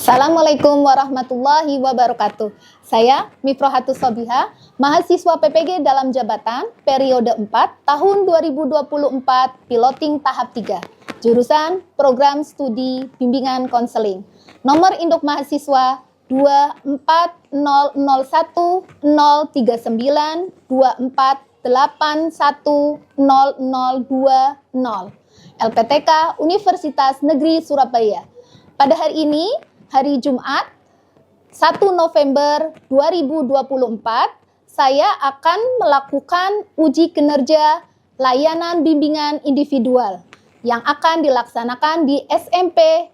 Assalamualaikum warahmatullahi wabarakatuh. Saya Mifrohatus Sobiha, mahasiswa PPG dalam jabatan periode 4 tahun 2024 piloting tahap 3, jurusan Program Studi Bimbingan Konseling. Nomor induk mahasiswa 2410924810020. LPTK Universitas Negeri Surabaya. Pada hari ini, hari Jumat 1 November 2024, saya akan melakukan uji kinerja layanan bimbingan individual yang akan dilaksanakan di SMP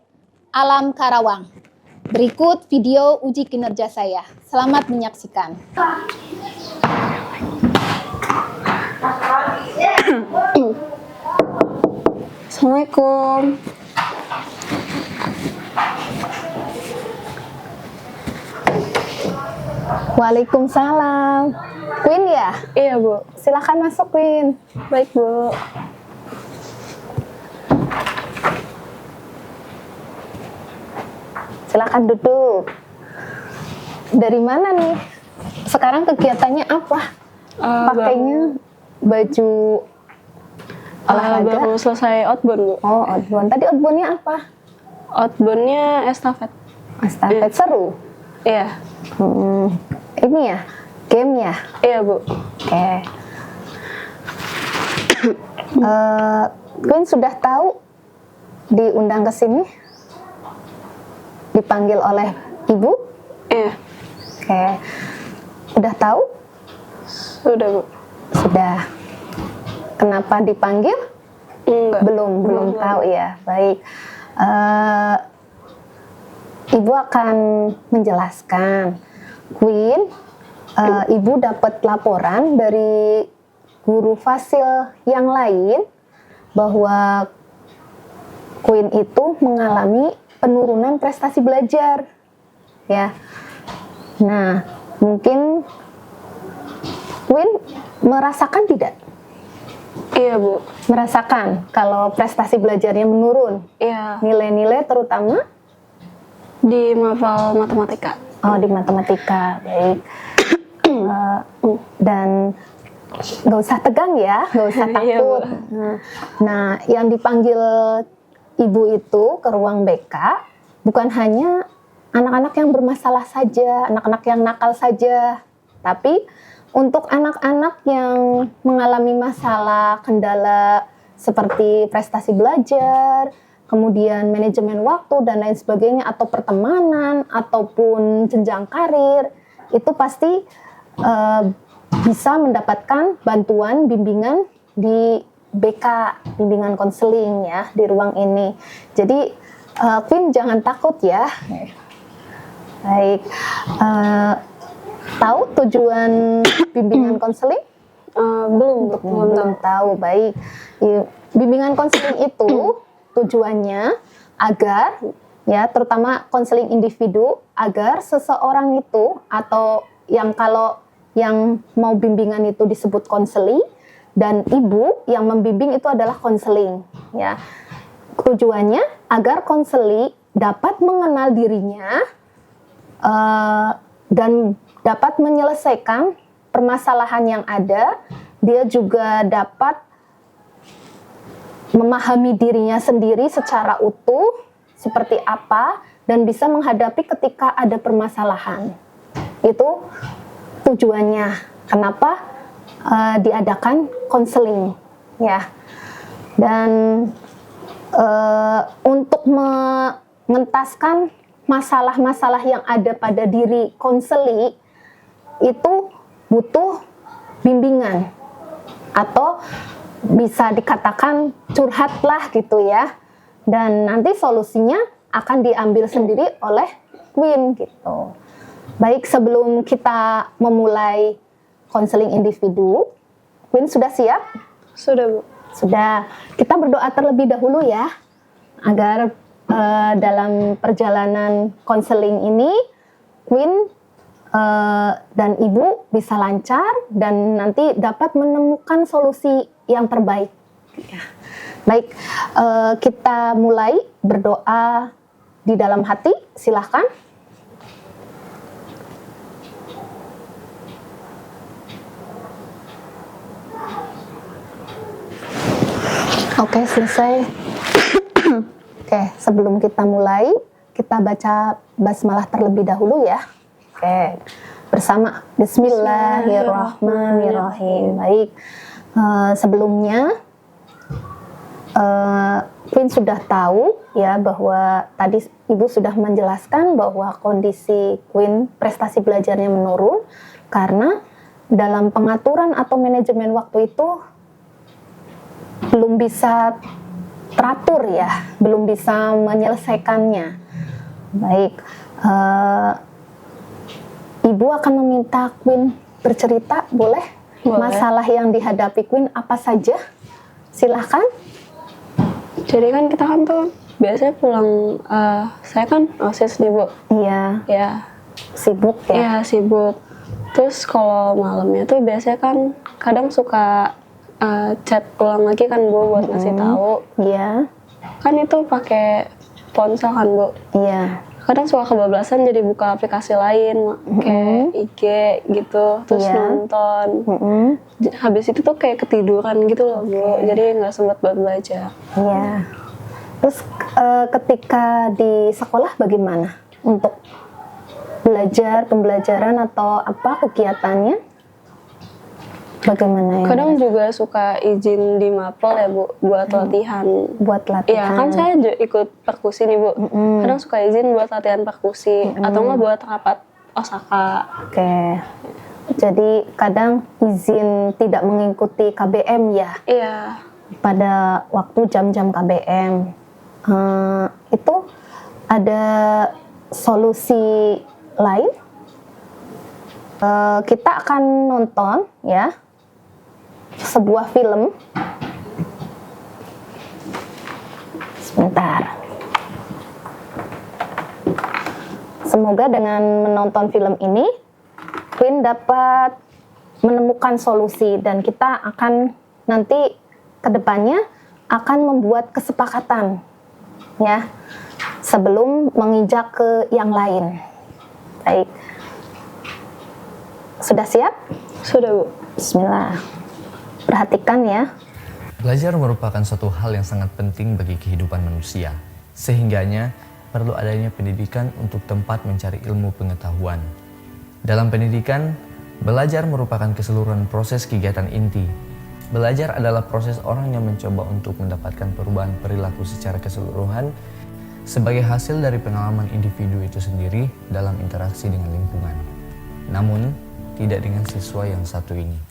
Alam Karawang. Berikut video uji kinerja saya. Selamat menyaksikan. Assalamualaikum. Waalaikumsalam. Queen ya? Iya, Bu. Silakan masuk, Queen. Baik, Bu. Silakan duduk. Dari mana nih? Sekarang kegiatannya apa? Pakainya baju olahraga? Baru selesai outbound, Bu. Oh, outbound. Tadi outboundnya apa? Outboundnya estafet. Estafet. Seru? Iya. Ini ya? Game ya? Iya, Bu. Oke. Queen sudah tahu diundang ke sini? Dipanggil oleh ibu? Iya. Oke. Udah tahu? Sudah, Bu. Sudah. Kenapa dipanggil? Enggak. Belum tahu ya. Baik. Ibu akan menjelaskan. Queen, ibu dapat laporan dari guru fasil yang lain bahwa Queen itu mengalami penurunan prestasi belajar. Ya. Nah, mungkin Queen merasakan tidak? Iya, Bu. Merasakan kalau prestasi belajarnya menurun. Iya. Nilai-nilai terutama Di mapel matematika. di matematika. Baik. Dan nggak usah tegang ya, nggak usah Iya, Bu. takut. Nah, yang dipanggil ibu itu ke ruang BK bukan hanya anak-anak yang bermasalah saja, anak-anak yang nakal saja, tapi untuk anak-anak yang mengalami masalah, kendala seperti prestasi belajar, kemudian manajemen waktu dan lain sebagainya, atau pertemanan, ataupun jenjang karir, itu pasti bisa mendapatkan bantuan bimbingan di BK, bimbingan konseling ya, di ruang ini. Jadi Queen jangan takut ya. Baik. Tahu tujuan bimbingan konseling? Belum Tahu. Baik. Bimbingan konseling itu tujuannya agar ya, terutama konseling individu, agar seseorang itu, atau kalau yang mau bimbingan itu disebut konseling, dan ibu yang membimbing itu adalah konseling ya. Tujuannya agar konseling dapat mengenal dirinya dan dapat menyelesaikan permasalahan yang ada. Dia juga dapat memahami dirinya sendiri secara utuh seperti apa dan bisa menghadapi ketika ada permasalahan. Itu tujuannya kenapa diadakan konseling ya. Dan untuk mengentaskan masalah-masalah yang ada pada diri konseli itu butuh bimbingan, atau bisa dikatakan curhatlah gitu ya. Dan nanti solusinya akan diambil sendiri oleh Queen gitu. Baik, sebelum kita memulai konseling individu, Queen sudah siap? Sudah, Bu. Sudah. Kita berdoa terlebih dahulu ya, agar dalam perjalanan konseling ini Queen dan Ibu bisa lancar dan nanti dapat menemukan solusi yang terbaik. Baik, kita mulai berdoa di dalam hati, silahkan. Oke, selesai. Oke, sebelum kita mulai, kita baca basmalah terlebih dahulu ya. Oke, bersama Bismillahirrahmanirrahim. Baik, sebelumnya Queen sudah tahu ya bahwa tadi Ibu sudah menjelaskan bahwa kondisi Queen prestasi belajarnya menurun karena dalam pengaturan atau manajemen waktu itu belum bisa teratur ya, belum bisa menyelesaikannya. Baik, Ibu akan meminta Queen bercerita, boleh? Masalah yang dihadapi Queen apa saja? Silahkan. Jadi kan kita kan tuh biasanya pulang, saya kan OSIS nih Bu. Iya. Ya. Sibuk ya? Iya sibuk. Terus kalau malamnya tuh biasanya kan kadang suka chat ulang lagi kan Bu buat ngasih tahu. Iya. Kan itu pakai ponsel kan Bu. Iya. Kadang suka kebablasan jadi buka aplikasi lain, kayak IG gitu, terus nonton. Habis itu tuh kayak ketiduran gitu loh Bu, jadi nggak sempat buat belajar. Iya. Terus ketika di sekolah bagaimana untuk belajar, pembelajaran atau apa kegiatannya? Bagaimana ya? Kadang juga suka izin di mapel ya Bu, buat latihan. Buat latihan. Iya kan saya ikut perkusi nih Bu. Kadang suka izin buat latihan perkusi atau nggak buat rapat Osaka. Oke. Jadi kadang izin tidak mengikuti KBM ya? Iya. Pada waktu jam-jam KBM. Itu ada solusi lain? Kita akan nonton ya sebuah film. Sebentar. Semoga dengan menonton film ini Queen dapat menemukan solusi dan kita akan nanti kedepannya akan membuat kesepakatan ya sebelum menginjak ke yang lain. Baik. Sudah siap? Sudah Bu. Bismillah. Perhatikan ya. Belajar merupakan suatu hal yang sangat penting bagi kehidupan manusia. Sehingganya perlu adanya pendidikan untuk tempat mencari ilmu pengetahuan. Dalam pendidikan, belajar merupakan keseluruhan proses kegiatan inti. Belajar adalah proses orang yang mencoba untuk mendapatkan perubahan perilaku secara keseluruhan sebagai hasil dari pengalaman individu itu sendiri dalam interaksi dengan lingkungan. Namun, tidak dengan siswa yang satu ini.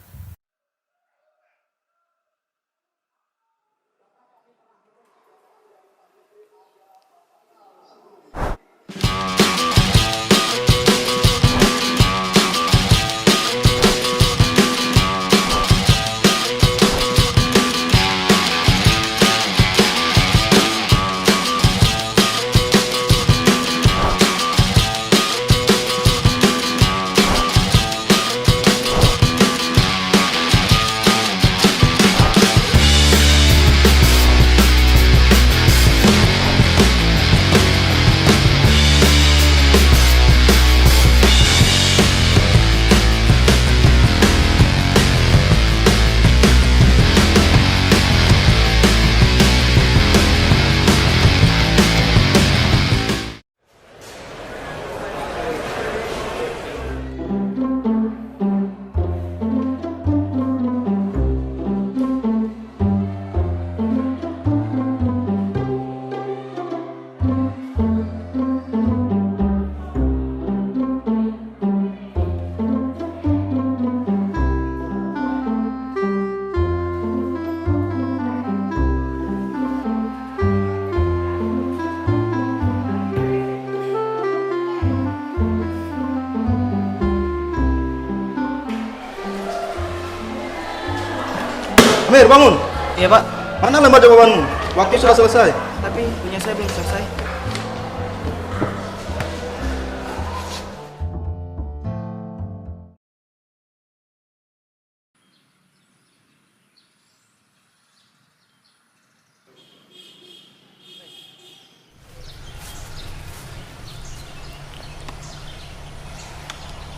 Amir, bangun! Iya Pak, Mana lembar jawabanmu? Waktu sudah selesai. tapi punya saya belum selesai.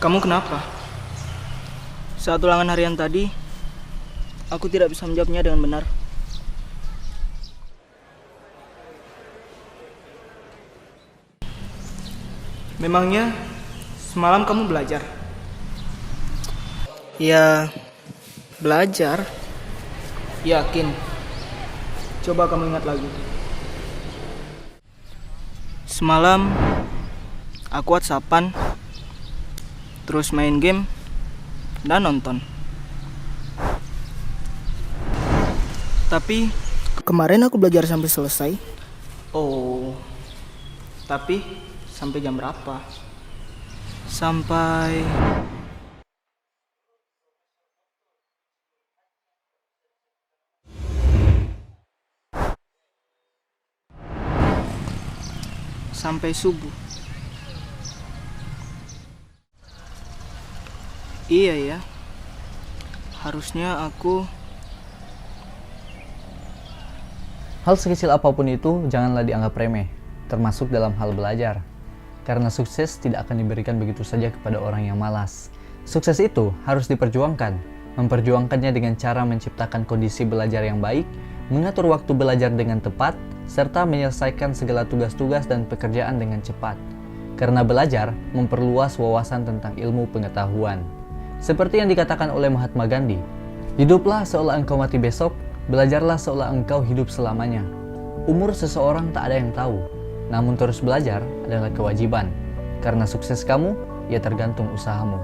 Kamu kenapa? Saat ulangan harian tadi, aku tidak bisa menjawabnya dengan benar. Memangnya semalam kamu belajar? Ya, belajar. Yakin? Coba kamu ingat lagi. Semalam aku WhatsAppan, terus main game dan nonton. Tapi kemarin aku belajar sampai selesai. Oh, tapi sampai jam berapa? Sampai subuh. Iya ya. Harusnya aku Hal sekecil apapun itu janganlah dianggap remeh, termasuk dalam hal belajar. Karena sukses tidak akan diberikan begitu saja kepada orang yang malas. Sukses itu harus diperjuangkan. Memperjuangkannya dengan cara menciptakan kondisi belajar yang baik, mengatur waktu belajar dengan tepat, serta menyelesaikan segala tugas-tugas dan pekerjaan dengan cepat. Karena belajar memperluas wawasan tentang ilmu pengetahuan. Seperti yang dikatakan oleh Mahatma Gandhi, hiduplah seolah engkau mati besok, belajarlah seolah engkau hidup selamanya. Umur seseorang tak ada yang tahu, namun terus belajar adalah kewajiban. Karena sukses kamu, ya tergantung usahamu.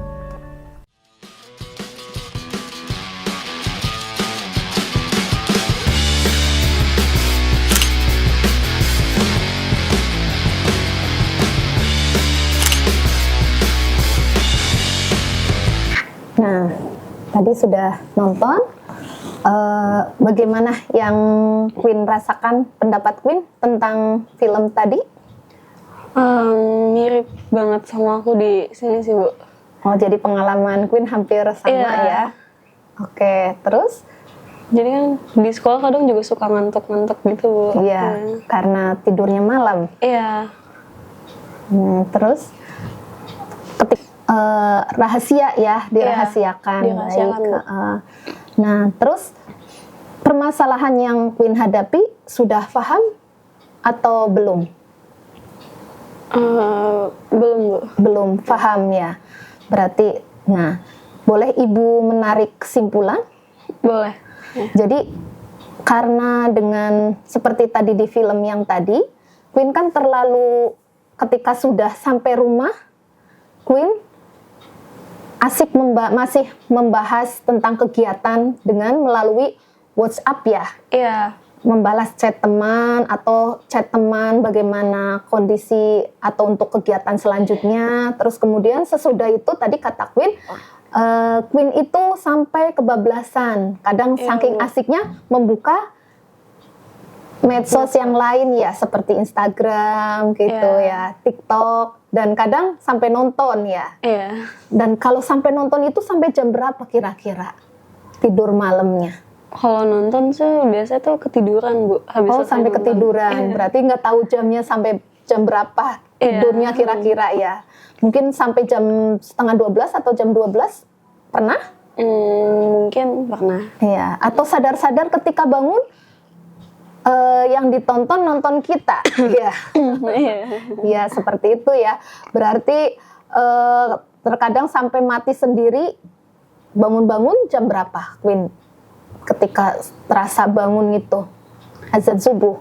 Nah, tadi sudah nonton. Bagaimana yang Queen rasakan, pendapat Queen tentang film tadi? Mirip banget sama aku di sini sih, Bu. Oh, jadi pengalaman Queen hampir sama ya? Oke, terus? Jadi kan di sekolah kadang juga suka ngantuk-ngantuk gitu, Bu. Iya, karena tidurnya malam. Iya. Terus? Rahasia ya, dirahasiakan. dirahasiakan, Bu. Nah, terus permasalahan yang Queen hadapi sudah paham atau belum? Belum, Bu. Belum paham ya. Berarti, nah, boleh Ibu menarik kesimpulan? Boleh. Jadi, karena dengan seperti tadi di film yang tadi, Queen kan terlalu, ketika sudah sampai rumah, Queen asik masih membahas tentang kegiatan dengan melalui WhatsApp ya. Iya. Membalas chat teman atau chat teman bagaimana kondisi atau untuk kegiatan selanjutnya. Terus kemudian sesudah itu tadi kata Queen, Queen itu sampai kebablasan. Kadang saking asiknya membuka medsos yang lain ya, seperti Instagram gitu ya, TikTok, dan kadang sampai nonton ya. Iya. Dan kalau sampai nonton itu sampai jam berapa kira-kira tidur malamnya? Kalau nonton sih biasanya tuh ketiduran, Bu. Habis Oh, selesai sampai nonton. ketiduran. Berarti nggak tahu jamnya sampai jam berapa tidurnya kira-kira ya. Mungkin sampai jam 11:30 atau jam 12? Pernah? Mungkin pernah. Iya. Atau sadar-sadar ketika bangun yang ditonton nonton kita. Iya. Iya, seperti itu ya. Berarti terkadang sampai mati sendiri. Bangun-bangun jam berapa, Queen? Ketika terasa bangun itu, azan subuh.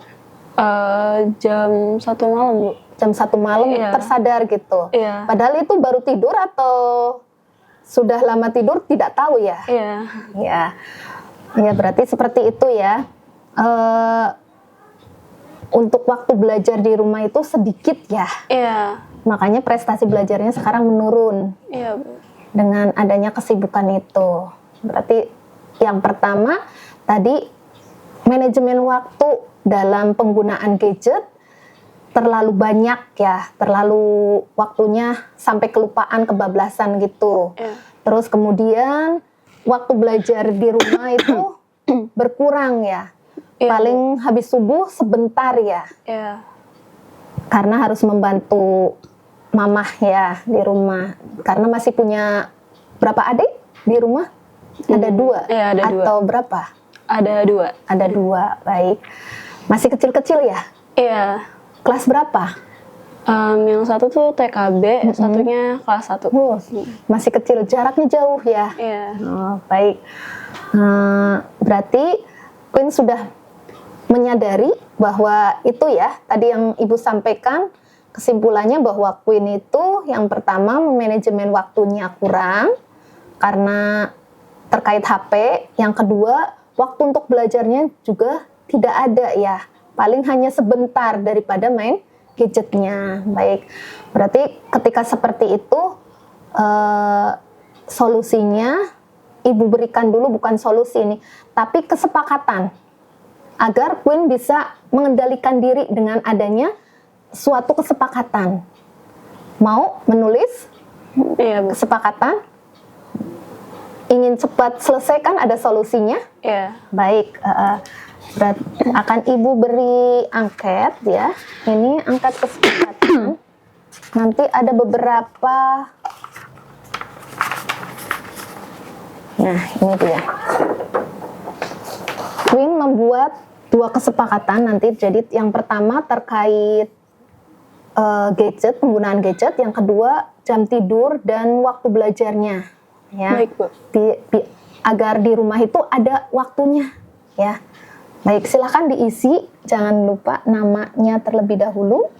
Jam 1 malam, Bu. Jam 1 malam tersadar gitu. Iya. Padahal itu baru tidur atau sudah lama tidur tidak tahu ya. Iya. Ya, ya berarti seperti itu ya. Untuk waktu belajar di rumah itu sedikit ya. Iya. Makanya prestasi belajarnya sekarang menurun Iya, Bu. dengan adanya kesibukan itu. Berarti yang pertama tadi manajemen waktu dalam penggunaan gadget terlalu banyak ya, terlalu waktunya sampai kelupaan, kebablasan gitu. Iya. Terus kemudian waktu belajar di rumah itu berkurang ya. Iya, Paling habis subuh sebentar ya. Iya. Karena harus membantu mamah ya di rumah. Karena masih punya berapa adik di rumah? Ada 2? Iya, ada 2. Atau berapa? Ada 2. Ada 2, baik. Masih kecil-kecil ya? Iya. Kelas berapa? Yang satu tuh TKB, satunya kelas 1. Oh, masih kecil, jaraknya jauh ya? Iya. Oh, baik. Berarti Queen sudah menyadari bahwa itu ya, tadi yang Ibu sampaikan, kesimpulannya bahwa Queen itu yang pertama manajemen waktunya kurang karena terkait HP, yang kedua waktu untuk belajarnya juga tidak ada ya, paling hanya sebentar daripada main gadgetnya. Baik, berarti ketika seperti itu solusinya Ibu berikan dulu, bukan solusi ini, tapi kesepakatan agar Queen bisa mengendalikan diri dengan adanya suatu kesepakatan. Mau menulis Iya, Bu. kesepakatan? Ingin cepat selesaikan, ada solusinya? Iya. Baik, berarti akan Ibu beri angket ya. Ini angket kesepakatan. Nanti ada beberapa. Nah, ini dia. Queen membuat 2 kesepakatan nanti. Jadi yang pertama terkait gadget, penggunaan gadget. Yang kedua jam tidur dan waktu belajarnya. Ya. Baik, Bu. Agar di rumah itu ada waktunya. Ya. Baik, silakan diisi. Jangan lupa namanya terlebih dahulu.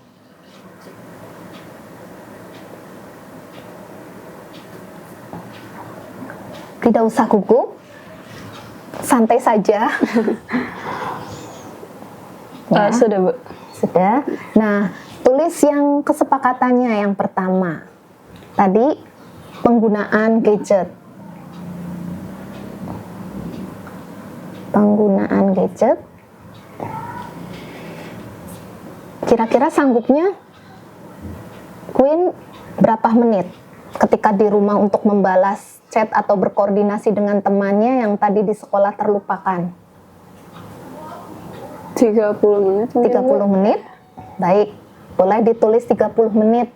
Tidak usah gugup, santai saja. Ya. Sudah, Bu. Sudah. Nah, tulis yang kesepakatannya yang pertama. Tadi penggunaan gadget. Penggunaan gadget. Kira-kira sanggupnya Queen berapa menit ketika di rumah untuk membalas chat atau berkoordinasi dengan temannya yang tadi di sekolah terlupakan? 30 menit. 30 menit. Baik, boleh ditulis 30 menit.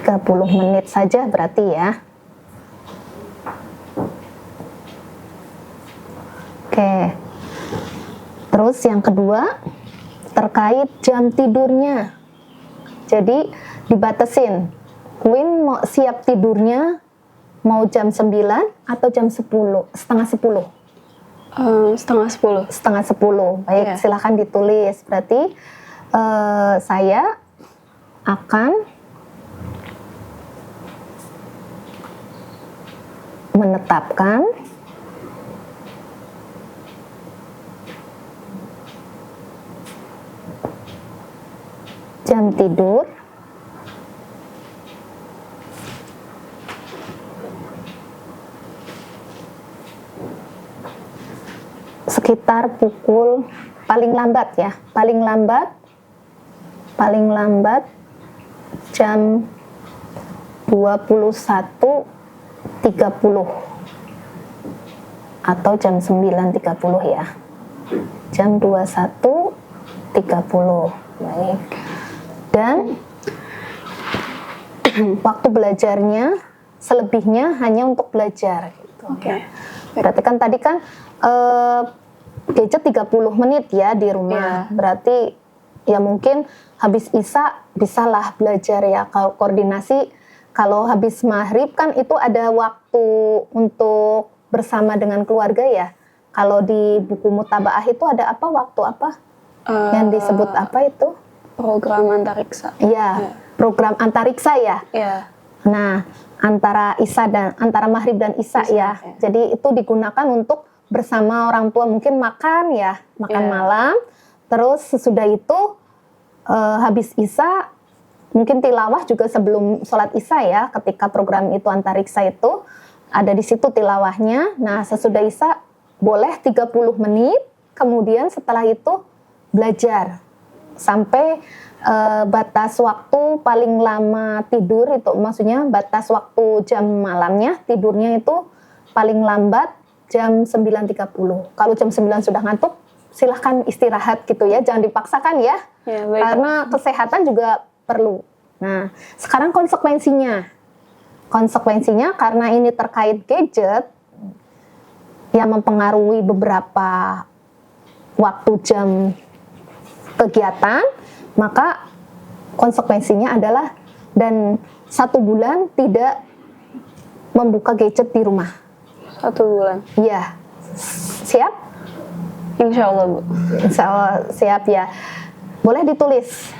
30 menit saja berarti ya. Oke. Terus yang kedua, terkait jam tidurnya. Jadi dibatasin. Queen mau siap tidurnya mau jam 9 atau jam 10, setengah 10? Setengah 10. Setengah 10. Baik, Iya. silahkan ditulis. Berarti saya akan menetapkan jam tidur sekitar pukul paling lambat jam 21.30 atau jam 9.30 ya. Jam 21.30. Baik. Dan waktu belajarnya selebihnya hanya untuk belajar gitu. Oke. Berarti kan tadi kan gadget 30 menit ya di rumah. Iya. Berarti ya mungkin habis Isya bisalah belajar ya. Kalau koordinasi, kalau habis maghrib kan itu ada waktu untuk bersama dengan keluarga ya. Kalau di buku mutabaah itu ada apa, waktu apa yang disebut apa itu? Program antariksa. Iya, program antariksa ya. Iya. Nah, antara maghrib dan Isya ya. Jadi itu digunakan untuk bersama orang tua, mungkin makan malam. Terus sesudah itu habis Isya mungkin tilawah juga sebelum sholat Isya ya. Ketika program itu antariksa itu ada di situ tilawahnya. Nah, sesudah Isya boleh 30 menit. Kemudian setelah itu belajar sampai batas waktu paling lama tidur itu, maksudnya batas waktu jam malamnya tidurnya itu paling lambat jam 9.30. Kalau jam 9 sudah ngantuk silahkan istirahat gitu ya, jangan dipaksakan ya. Ya, baik. Karena kesehatan juga perlu. Nah, sekarang konsekuensinya. Konsekuensinya karena ini terkait gadget yang mempengaruhi beberapa waktu jam kegiatan, maka konsekuensinya adalah dan 1 bulan tidak membuka gadget di rumah. 1 bulan. Iya. Siap? Insya Allah, Bu. Insya Allah siap ya. Boleh ditulis.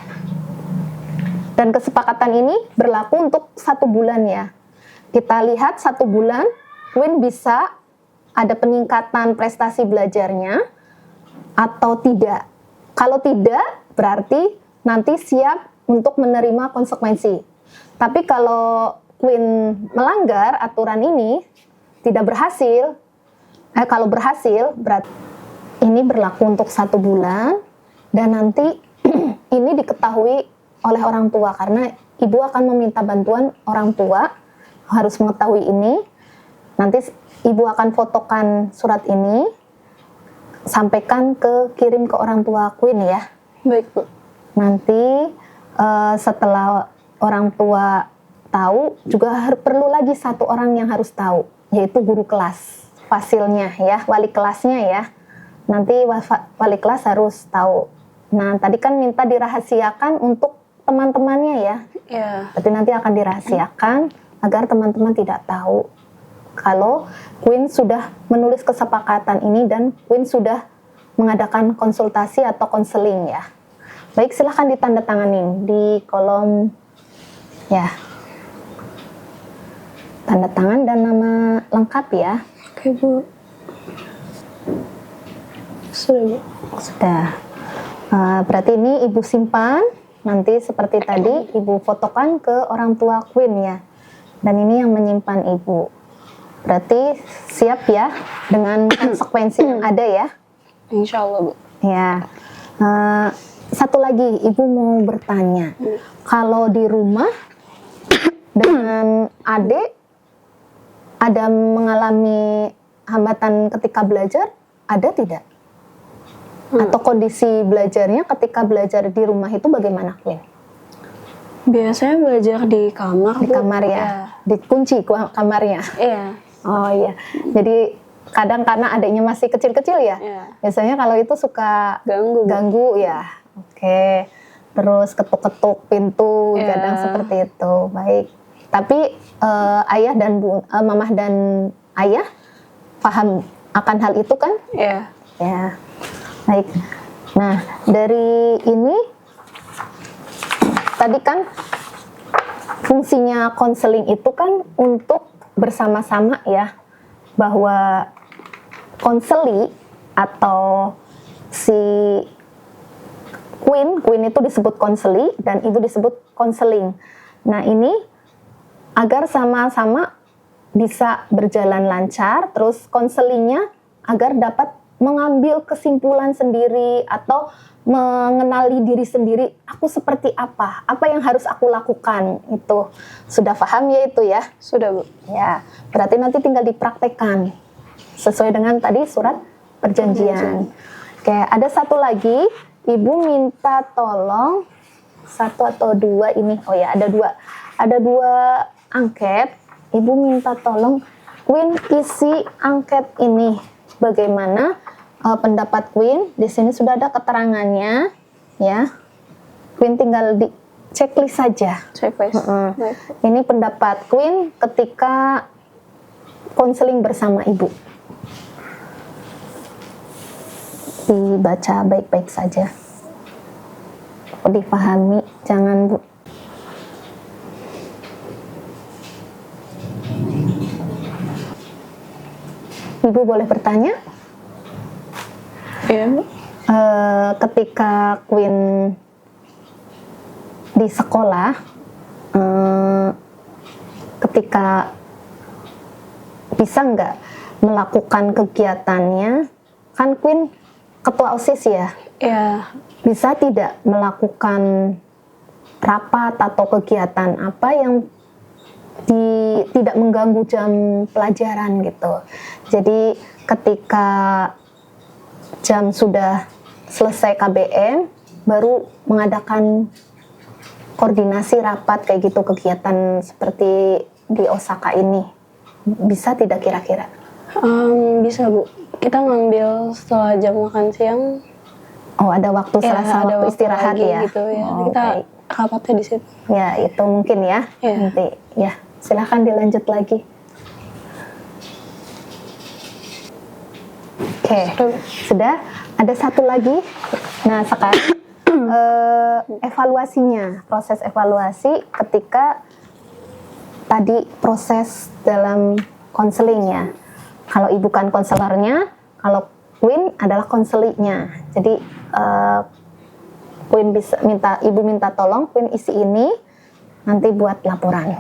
Dan kesepakatan ini berlaku untuk 1 bulan ya. Kita lihat 1 bulan, Queen bisa ada peningkatan prestasi belajarnya atau tidak. Kalau tidak, berarti nanti siap untuk menerima konsekuensi. Tapi kalau Queen melanggar aturan ini, tidak berhasil, kalau berhasil, berarti ini berlaku untuk 1 bulan, dan nanti ini diketahui oleh orang tua, karena ibu akan meminta bantuan orang tua, harus mengetahui ini. Nanti ibu akan fotokan surat ini, sampaikan kirim ke orang tua Queen ya. Baik, Bu. Nanti setelah orang tua tahu, juga perlu lagi 1 orang yang harus tahu, yaitu guru kelas, fasilnya ya, wali kelasnya ya. Nanti wali kelas harus tahu. Nah, tadi kan minta dirahasiakan untuk teman-temannya ya. Ya. Berarti nanti akan dirahasiakan agar teman-teman tidak tahu kalau Queen sudah menulis kesepakatan ini dan Queen sudah mengadakan konsultasi atau konseling ya. Baik, silahkan ditandatanganin di kolom ya. Tanda tangan dan nama lengkap ya. Oke, Bu. Sudah, Bu. Sudah. Berarti ini ibu simpan. Nanti seperti tadi ibu fotokan ke orang tua Queen ya. Dan ini yang menyimpan ibu. Berarti siap ya dengan konsekuensi yang ada ya. Insya Allah, Bu. Ya. Satu lagi, ibu mau bertanya. Kalau di rumah dengan adik ada mengalami hambatan ketika belajar, ada tidak? Atau kondisi belajarnya ketika belajar di rumah itu bagaimana, Queen? Biasanya belajar di kamar, Di Bu. kamar ya? Dikunci kamarnya? Iya. Oh iya. Jadi kadang karena adiknya masih kecil-kecil ya? Iya. Biasanya kalau itu suka Ganggu, Bu. ganggu ya. Oke. Terus ketuk-ketuk pintu, Ya. kadang seperti itu. Baik. Tapi ayah dan mamah dan ayah paham akan hal itu kan? Iya. Ya. Baik. Nah, dari ini tadi kan fungsinya konseling itu kan untuk bersama-sama ya, bahwa konseli atau si Queen itu disebut konseli dan ibu disebut konseling. Nah, ini agar sama-sama bisa berjalan lancar, terus konselingnya agar dapat mengambil kesimpulan sendiri atau mengenali diri sendiri, aku seperti apa yang harus aku lakukan. Itu sudah paham ya itu ya? Sudah, Bu. Ya, berarti nanti tinggal dipraktekkan sesuai dengan tadi surat perjanjian. Oke, ada satu lagi, ibu minta tolong 1 atau 2 ini. Oh ya, ada 2 angket. Ibu minta tolong Queen isi angket ini. Bagaimana pendapat Queen? Di sini sudah ada keterangannya, ya. Queen tinggal di checklist saja. Checklist. Baik. Ini pendapat Queen ketika konseling bersama ibu. Dibaca baik-baik saja, dipahami, jangan Bu. Ibu boleh bertanya? Iya, Bu. Ketika Queen di sekolah, ketika bisa nggak melakukan kegiatannya, kan Queen ketua OSIS ya, Iya. bisa tidak melakukan rapat atau kegiatan apa yang tidak mengganggu jam pelajaran gitu. Jadi ketika jam sudah selesai KBM, baru mengadakan koordinasi rapat kayak gitu, kegiatan seperti di Osaka ini. Bisa tidak kira-kira? Bisa Bu. Kita ngambil setelah jam makan siang. Oh, ada waktu selasa ada waktu istirahat lagi ya? gitu ya. Oh, Kita baik. rapatnya di situ. Ya, itu mungkin ya. Iya. Nanti ya, silahkan dilanjut lagi. Oke, sudah. Ada satu lagi. Nah, sekarang evaluasinya, proses evaluasi ketika tadi proses dalam konseling ya. Kalau ibu kan konselornya, kalau Queen adalah konselingnya. Jadi Queen bisa ibu minta tolong Queen isi ini nanti buat laporan,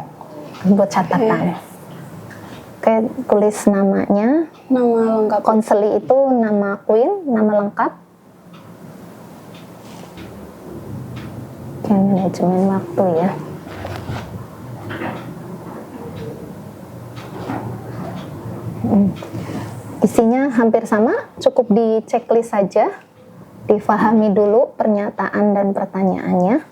buat catatan. Oke, tulis namanya. Nama lengkap. Konseli itu nama Queen, nama lengkap. Oke, manajemen waktu ya. Isinya hampir sama, cukup di checklist saja. Difahami dulu pernyataan dan pertanyaannya.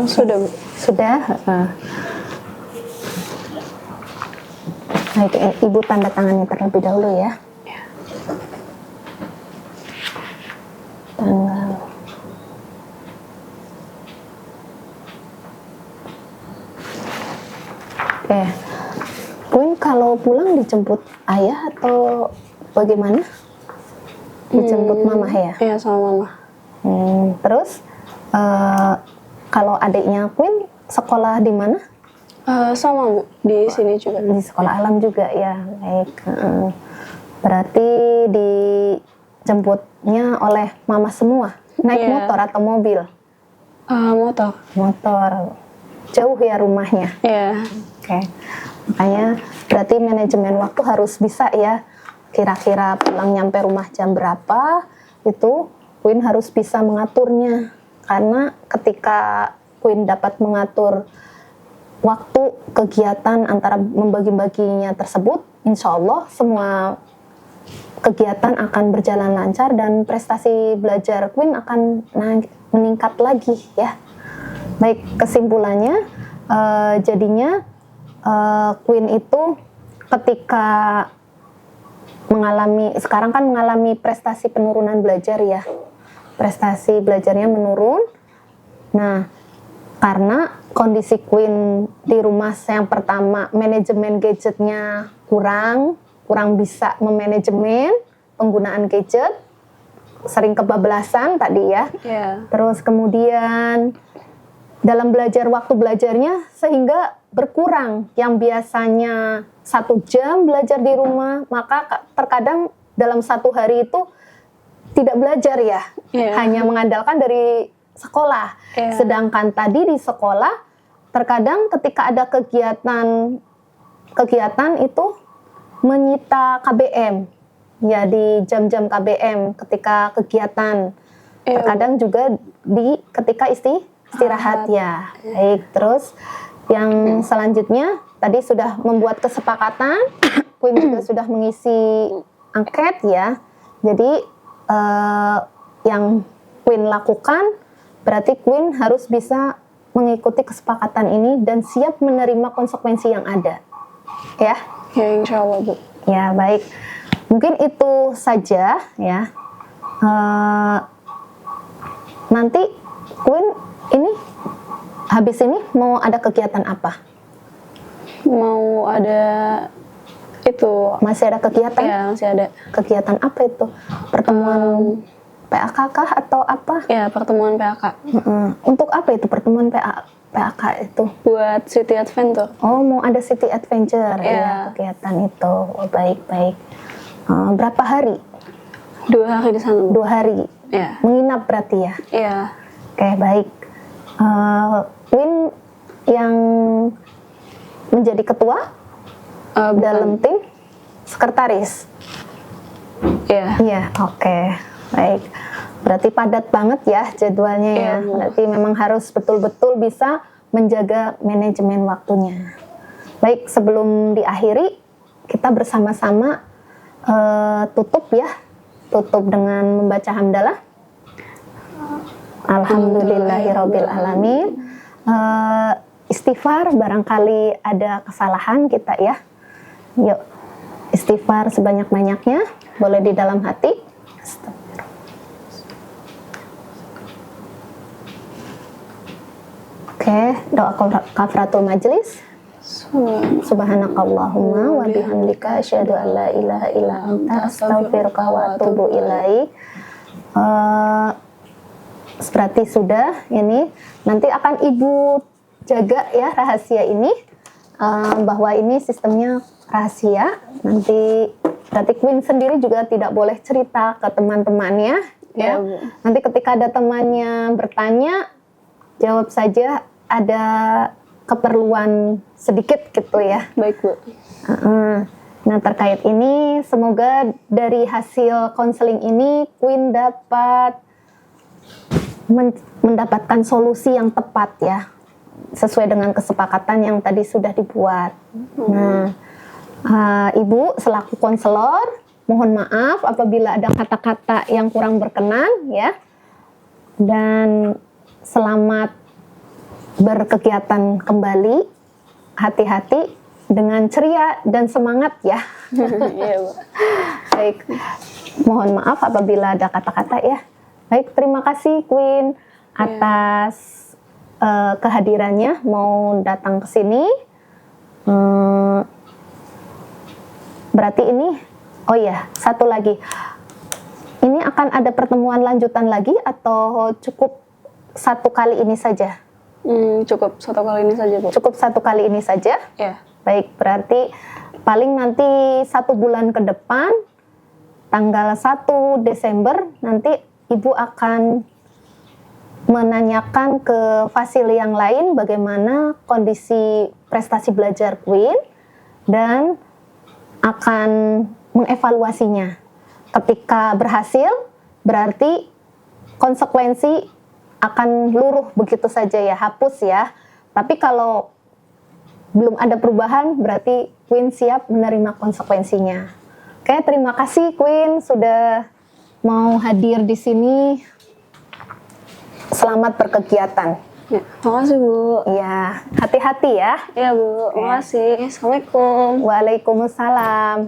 Sudah Bu. Sudah? Baik, Ibu tanda tangannya terlebih dahulu ya. Tanggal. Oke. Queen kalau pulang dijemput ayah atau bagaimana? Dijemput mama ya? Iya, sama Mama. Terus kalau adiknya Queen sekolah di mana? Sama Bu, di sini juga. Di sekolah alam juga ya. Baik. Berarti dijemputnya oleh mama semua. Naik Iya. motor atau mobil? Motor. Motor. Jauh ya rumahnya. Iya. Oke. Makanya berarti manajemen waktu harus bisa ya. Kira-kira pulang nyampe rumah jam berapa, itu Queen harus bisa mengaturnya. Karena ketika Queen dapat mengatur waktu kegiatan antara membagi-baginya tersebut, insya Allah semua kegiatan akan berjalan lancar dan prestasi belajar Queen akan meningkat lagi ya. Baik, kesimpulannya jadinya Queen itu ketika sekarang kan mengalami prestasi penurunan belajar ya. Prestasi belajarnya menurun. Nah, karena kondisi Queen di rumah yang pertama, manajemen gadgetnya kurang bisa memanajemen penggunaan gadget, sering kebablasan tadi ya. Iya. Terus kemudian dalam waktu belajarnya sehingga berkurang, yang biasanya 1 jam belajar di rumah, maka terkadang dalam 1 hari itu tidak belajar ya, hanya mengandalkan dari sekolah. Sedangkan tadi di sekolah terkadang ketika ada kegiatan itu menyita KBM ya, di jam-jam KBM ketika kegiatan, terkadang juga ketika istirahat ya. Baik, terus yang selanjutnya tadi sudah membuat kesepakatan, Queen juga sudah mengisi angket ya. Jadi yang Queen lakukan berarti Queen harus bisa mengikuti kesepakatan ini dan siap menerima konsekuensi yang ada. Ya. Ya, insya Allah Bu. Ya, baik. Mungkin itu saja ya. Nanti Queen ini habis ini mau ada kegiatan apa? Mau ada itu. Masih ada kegiatan? Ya, masih ada. Kegiatan apa itu? Pertemuan PAK kah atau apa? Ya, pertemuan PAK. Untuk apa itu pertemuan PAK itu? Buat City Adventure. Oh, mau ada City Adventure ya kegiatan itu. Oh, baik. Berapa hari? 2 hari di sana Bu. 2 hari. Ya. Menginap berarti ya? Iya. Oke, baik. Queen yang menjadi ketua dalam tim, sekretaris. Iya. Iya, oke. Baik. Berarti padat banget ya jadwalnya ya. Iya, Bu. Berarti memang harus betul-betul bisa menjaga manajemen waktunya. Baik, sebelum diakhiri, kita bersama-sama tutup ya. Tutup dengan membaca hamdalah. Alhamdulillahirabbil alamin. Istighfar barangkali ada kesalahan kita ya. Yuk, istighfar sebanyak-banyaknya, boleh di dalam hati. Oke, doa kafaratul majlis. Subhanakallahumma wa bihamdika asyhadu an la ilaha illa anta astaghfiruka wa atubu ilaik. Berarti sudah ini. Nanti akan Ibu jaga ya rahasia ini, bahwa ini sistemnya rahasia. Nanti berarti Queen sendiri juga tidak boleh cerita ke teman-temannya ya. Bu. Nanti ketika ada temannya bertanya, jawab saja ada keperluan sedikit gitu ya. Baik, Bu. Nah, terkait ini semoga dari hasil konseling ini Queen dapat mendapatkan solusi yang tepat ya, sesuai dengan kesepakatan yang tadi sudah dibuat. Nah, Ibu selaku konselor, mohon maaf apabila ada kata-kata yang kurang berkenan ya, dan selamat berkegiatan kembali, hati-hati dengan ceria dan semangat ya. Iya, Bu. Baik, mohon maaf apabila ada kata-kata ya. Baik, terima kasih Queen atas kehadirannya mau datang ke sini. Berarti ini, oh ya, satu lagi. Ini akan ada pertemuan lanjutan lagi atau cukup satu kali ini saja? Cukup satu kali ini saja, Bu. Cukup satu kali ini saja? Ya. Baik, berarti paling nanti 1 bulan ke depan, tanggal 1 Desember, nanti Ibu akan menanyakan ke fasil yang lain bagaimana kondisi prestasi belajar Queen dan akan mengevaluasinya. Ketika berhasil, berarti konsekuensi akan luruh begitu saja ya, hapus ya. Tapi kalau belum ada perubahan, berarti Queen siap menerima konsekuensinya. Oke, terima kasih Queen sudah mau hadir di sini. Selamat berkegiatan. Ya, makasih, Bu. Ya, hati-hati ya. Iya, Bu. Makasih. Assalamualaikum. Waalaikumsalam.